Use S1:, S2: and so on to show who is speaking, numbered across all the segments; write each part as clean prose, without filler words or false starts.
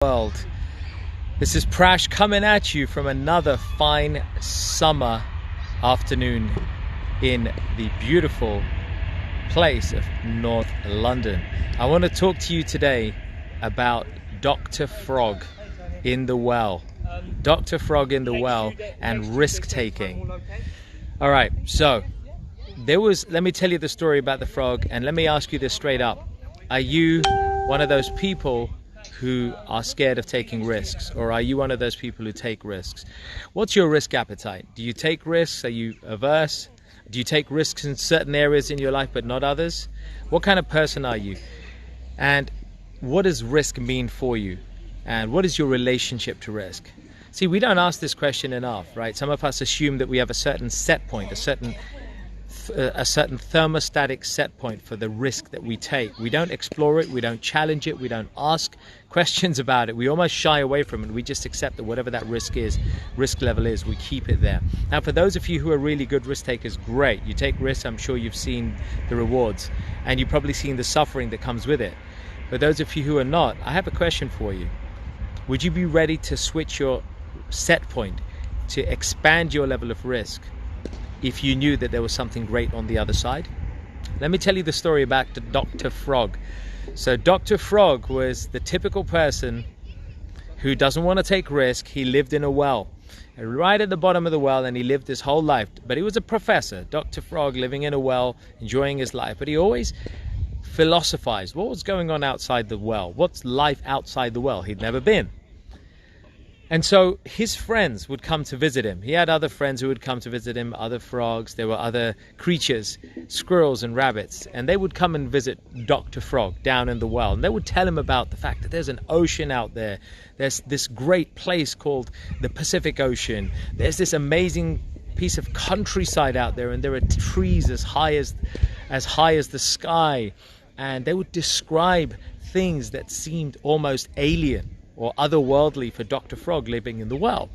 S1: World. This is Prash coming at you from another fine summer afternoon in the beautiful place of North London. I want to talk to you today about Dr. Frog in the well. Dr. Frog in the well and risk taking. All right, so let me tell you the story about the frog, and let me ask you this straight up. Are you one of those people who are scared of taking risks, or are you one of those people who take risks? What's your risk appetite? Do you take risks? Are you averse? Do you take risks in certain areas in your life but not others? What kind of person are you? And what does risk mean for you? And what is your relationship to risk? See, we don't ask this question enough, right? Some of us assume that we have a certain set point, a certain thermostatic set point for the risk that we take. We don't explore it, we don't challenge it, we don't ask questions about it. We almost shy away from it. We just accept that whatever that risk level is, we keep it there. Now, for those of you who are really good risk takers, great. You take risks, I'm sure you've seen the rewards, and you've probably seen the suffering that comes with it. But those of you who are not, I have a question for you. Would you be ready to switch your set point, to expand your level of risk, if you knew that there was something great on the other side? Let me tell you the story about Dr. Frog. So Dr. Frog was the typical person who doesn't want to take risk. He lived in a well, right at the bottom of the well, and he lived his whole life. But he was a professor, Dr. Frog, living in a well, enjoying his life. But he always philosophized what was going on outside the well. What's life outside the well? He'd never been. And so his friends would come to visit him. He had other friends who would come to visit him, other frogs. There were other creatures, squirrels and rabbits. And they would come and visit Dr. Frog down in the well. And they would tell him about the fact that there's an ocean out there. There's this great place called the Pacific Ocean. There's this amazing piece of countryside out there. And there are trees as high as the sky. And they would describe things that seemed almost alien or otherworldly for Dr. Frog living in the well.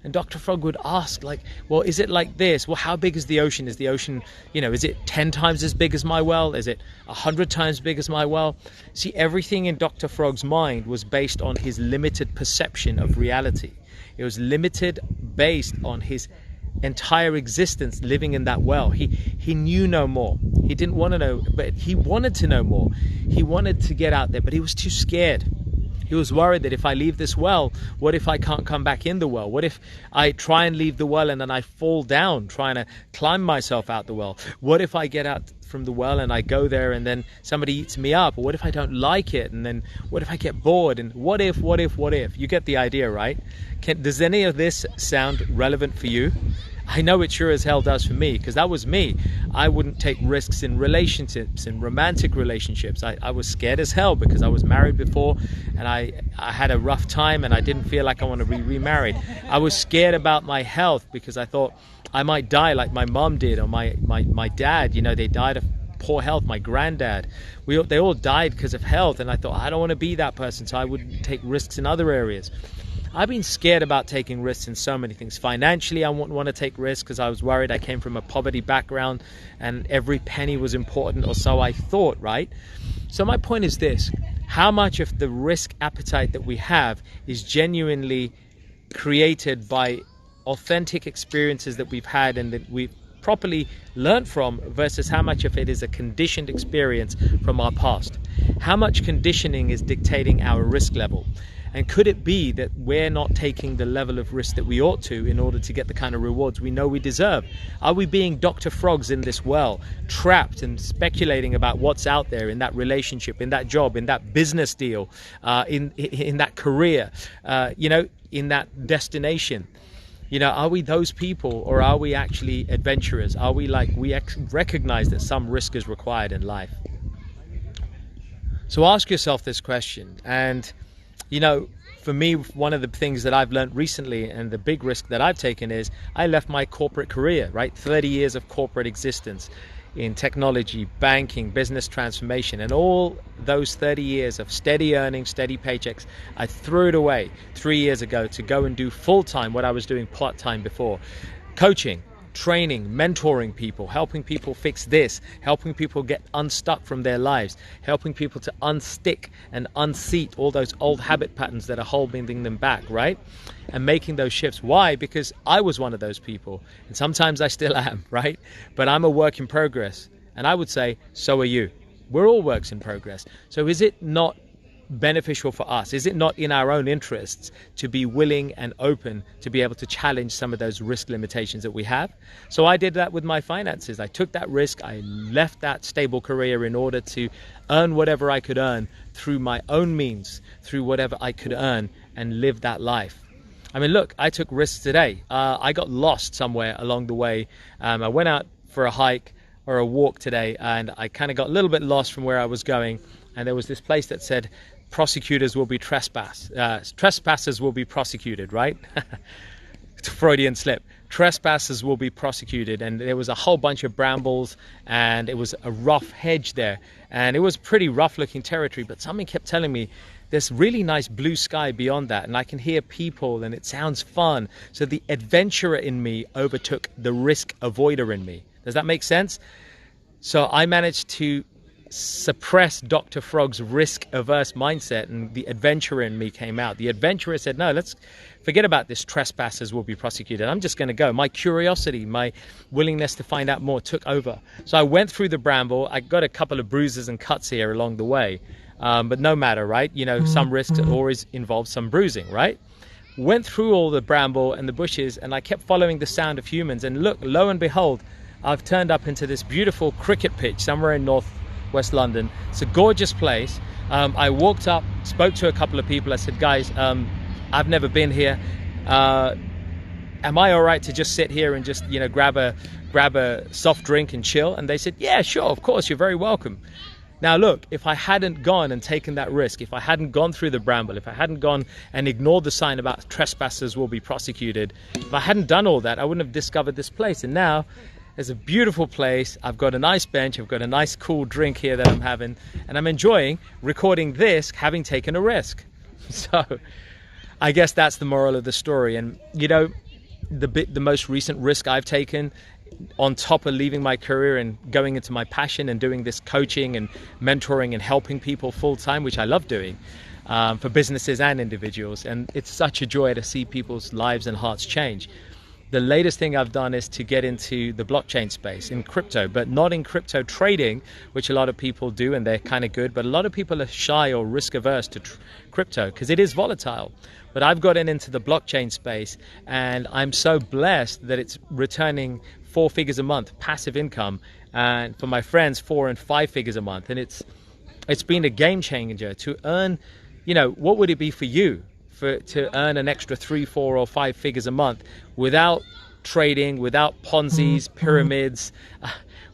S1: And Dr. Frog would ask, like, well, is it like this? Well, how big is the ocean? Is the ocean, is it 10 times as big as my well? Is it 100 times big as my well? See, everything in Dr. Frog's mind was based on his limited perception of reality. It was limited based on his entire existence living in that well. He knew no more. He didn't want to know, but he wanted to know more. He wanted to get out there, but he was too scared. He was worried that if I leave this well, what if I can't come back in the well? What if I try and leave the well and then I fall down trying to climb myself out the well? What if I get out from the well and I go there and then somebody eats me up? Or what if I don't like it? And then what if I get bored? And what if? You get the idea, right? Does any of this sound relevant for you? I know it sure as hell does for me, because that was me. I wouldn't take risks in relationships, in romantic relationships. I was scared as hell because I was married before and I had a rough time and I didn't feel like I want to be remarried. I was scared about my health because I thought I might die like my mom did, or my dad. They died of poor health. My granddad, they all died because of health, and I thought I don't want to be that person, so I would take risks in other areas. I've been scared about taking risks in so many things. Financially, I wouldn't want to take risks because I was worried. I came from a poverty background and every penny was important, or so I thought, right? So my point is this: how much of the risk appetite that we have is genuinely created by authentic experiences that we've had and that we've properly learned from, versus how much of it is a conditioned experience from our past? How much conditioning is dictating our risk level? And could it be that we're not taking the level of risk that we ought to in order to get the kind of rewards we know we deserve? Are we being Dr. Frogs in this well, trapped and speculating about what's out there in that relationship, in that job, in that business deal, in that career, in that destination? Are we those people, or are we actually adventurers? Are we like, we recognize that some risk is required in life? So ask yourself this question. And for me, one of the things that I've learned recently, and the big risk that I've taken, is I left my corporate career, right? 30 years of corporate existence in technology, banking, business transformation, and all those 30 years of steady earnings, steady paychecks, I threw it away 3 years ago to go and do full-time what I was doing part-time before. Coaching, training, mentoring people, helping people fix this, helping people get unstuck from their lives, helping people to unstick and unseat all those old habit patterns that are holding them back, right? And making those shifts. Why? Because I was one of those people, and sometimes I still am, right? But I'm a work in progress, and I would say so are you. We're all works in progress. So is it not beneficial for us? Is it not in our own interests to be willing and open to be able to challenge some of those risk limitations that we have? So I did that with my finances. I took that risk. I left that stable career in order to earn whatever I could earn through my own means, through whatever I could earn, and live that life. I mean, look, I took risks today. I got lost somewhere along the way. I went out for a hike or a walk today, and I kind of got a little bit lost from where I was going. And there was this place that said, prosecutors will be trespassers will be prosecuted, right? Freudian slip. Trespassers will be prosecuted. And there was a whole bunch of brambles, and it was a rough hedge there. And it was pretty rough looking territory, but something kept telling me there's really nice blue sky beyond that, and I can hear people, and it sounds fun. So the adventurer in me overtook the risk avoider in me. Does that make sense? So I managed to suppress Dr. Frog's risk-averse mindset, and the adventurer in me came out. The adventurer said, no, let's forget about this. Trespassers will be prosecuted. I'm just going to go. My curiosity, my willingness to find out more took over. So I went through the bramble. I got a couple of bruises and cuts here along the way, but no matter, right? You know, some risks always involve some bruising, right? Went through all the bramble and the bushes, and I kept following the sound of humans. And look, lo and behold, I've turned up into this beautiful cricket pitch somewhere in West London. It's a gorgeous place. I walked up, spoke to a couple of people. I said, guys, I've never been here. Am I all right to just sit here and just, you know, grab a soft drink and chill? And they said, yeah, sure, of course, you're very welcome. Now look, if I hadn't gone and taken that risk, if I hadn't gone through the bramble, if I hadn't gone and ignored the sign about trespassers will be prosecuted, if I hadn't done all that, I wouldn't have discovered this place. And now it's a beautiful place. I've got a nice bench. I've got a nice cool drink here that I'm having, and I'm enjoying recording this, having taken a risk. So I guess that's the moral of the story. And you know, the most recent risk I've taken, on top of leaving my career and going into my passion and doing this coaching and mentoring and helping people full time, which I love doing, for businesses and individuals. And it's such a joy to see people's lives and hearts change. The latest thing I've done is to get into the blockchain space in crypto, but not in crypto trading, which a lot of people do, and they're kind of good. But a lot of people are shy or risk averse to crypto because it is volatile. But I've gotten into the blockchain space, and I'm so blessed that it's returning 4 figures a month, passive income, and for my friends, 4 and 5 figures a month. And it's been a game changer to earn, you know, what would it be for you to earn an extra 3, 4 or 5 figures a month without trading, without Ponzi's, pyramids,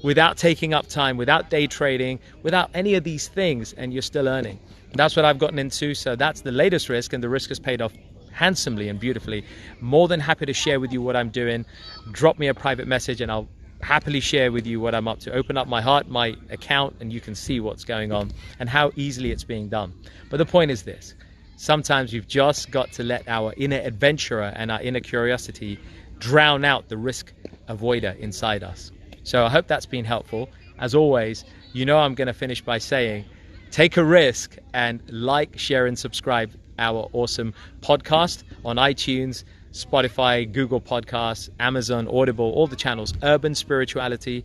S1: without taking up time, without day trading, without any of these things, and you're still earning. That's what I've gotten into. So that's the latest risk, and the risk has paid off handsomely and beautifully. More than happy to share with you what I'm doing. Drop me a private message and I'll happily share with you what I'm up to. Open up my heart, my account, and you can see what's going on and how easily it's being done. But the point is this: sometimes you've just got to let our inner adventurer and our inner curiosity drown out the risk avoider inside us. So I hope that's been helpful. As always, you know I'm going to finish by saying, take a risk and like, share, and subscribe our awesome podcast on iTunes, Spotify, Google Podcasts, Amazon, Audible, all the channels, Urban Spirituality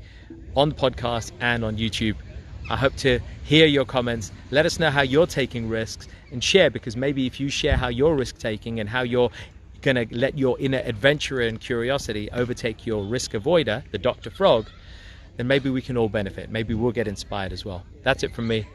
S1: on the podcast and on YouTube. I hope to hear your comments. Let us know how you're taking risks and share, because maybe if you share how you're risk taking and how you're going to let your inner adventurer and curiosity overtake your risk avoider, the Dr. Frog, then maybe we can all benefit. Maybe we'll get inspired as well. That's it from me.